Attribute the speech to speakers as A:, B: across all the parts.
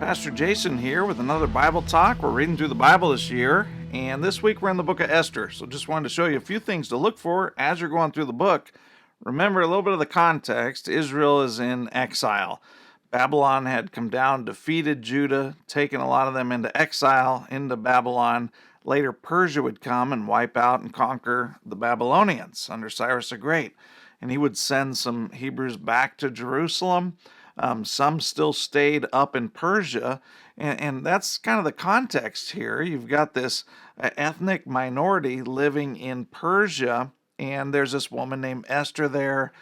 A: Pastor Jason here with another Bible Talk. We're reading through the Bible this year, and this week we're in the book of Esther. So just wanted to show you a few things to look for as you're going through the book. Remember a little bit of the context. Israel is in exile. Babylon had come down, defeated Judah, taken a lot of them into exile, into Babylon. Later, Persia would come and wipe out and conquer the Babylonians under Cyrus the Great. And he would send some Hebrews back to Jerusalem. Some still stayed up in Persia, and that's kind of the context here. You've got this ethnic minority living in Persia, and there's this woman named Esther there,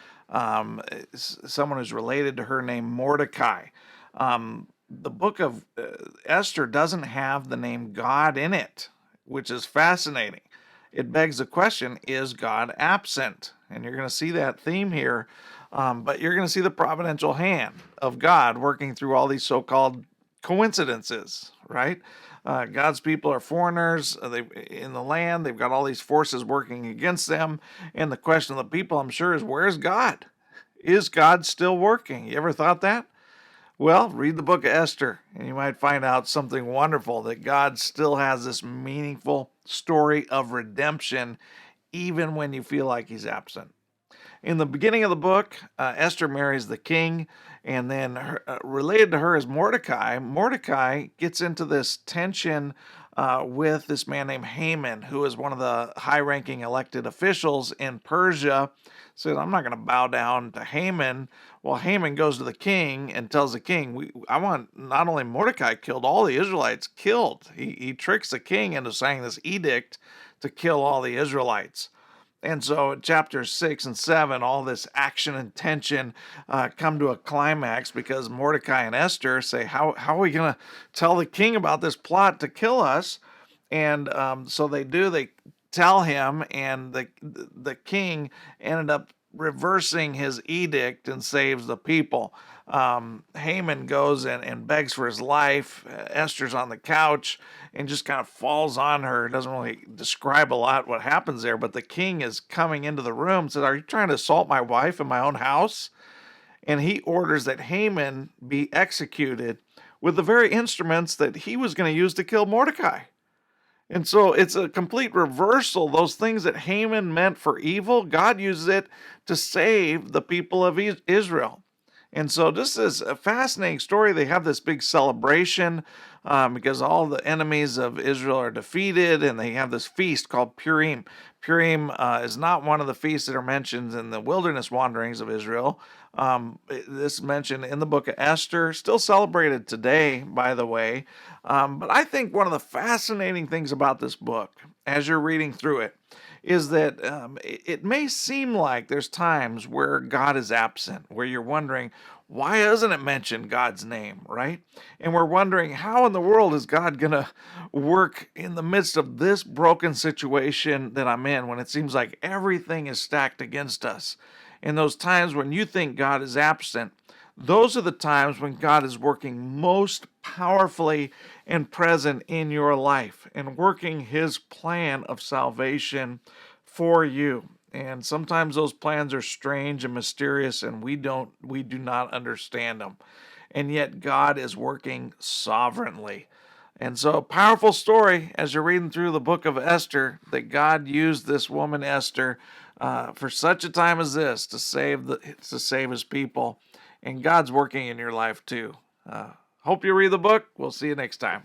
A: someone who's related to her named Mordecai. The book of Esther doesn't have the name God in it, which is fascinating. It begs the question, is God absent? And you're going to see that theme here. But you're going to see the providential hand of God working through all these so-called coincidences, right? God's people are foreigners in the land. They've got all these forces working against them. And the question of the people, I'm sure, is where's God? Is God still working? You ever thought that? Well, read the book of Esther, and you might find out something wonderful, that God still has this meaningful story of redemption, even when you feel like he's absent. In the beginning of the book, Esther marries the king, and then related to her is Mordecai. Mordecai gets into this tension with this man named Haman, who is one of the high-ranking elected officials in Persia. Said, I'm not going to bow down to Haman. Well, Haman goes to the king and tells the king, I want not only Mordecai killed, all the Israelites killed. He tricks the king into signing this edict to kill all the Israelites. And so in chapters 6 and 7, all this action and tension come to a climax because Mordecai and Esther say, how are we going to tell the king about this plot to kill us? And so they do. They tell him, and the king ended up reversing his edict and saves the people. Haman goes and begs for his life. Esther's on the couch and just kind of falls on her. It doesn't really describe a lot what happens there, but the king is coming into the room and says, are you trying to assault my wife in my own house? And he orders that Haman be executed with the very instruments that he was going to use to kill Mordecai. And so it's a complete reversal. Those things that Haman meant for evil, God uses it to save the people of Israel. And so this is a fascinating story. They have this big celebration because all the enemies of Israel are defeated, and they have this feast called Purim. Purim is not one of the feasts that are mentioned in the wilderness wanderings of Israel. This is mentioned in the book of Esther, still celebrated today, by the way. But I think one of the fascinating things about this book, as you're reading through it, is that it may seem like there's times where God is absent, where you're wondering, why doesn't it mention God's name, right? And we're wondering, how in the world is God going to work in the midst of this broken situation that I'm in, when it seems like everything is stacked against us? In those times when you think God is absent, those are the times when God is working most powerfully and present in your life and working his plan of salvation for you. And sometimes those plans are strange and mysterious, and we do not understand them. And yet God is working sovereignly. And so a powerful story as you're reading through the book of Esther, that God used this woman Esther for such a time as this to save his people. And God's working in your life too. Hope you read the book. We'll see you next time.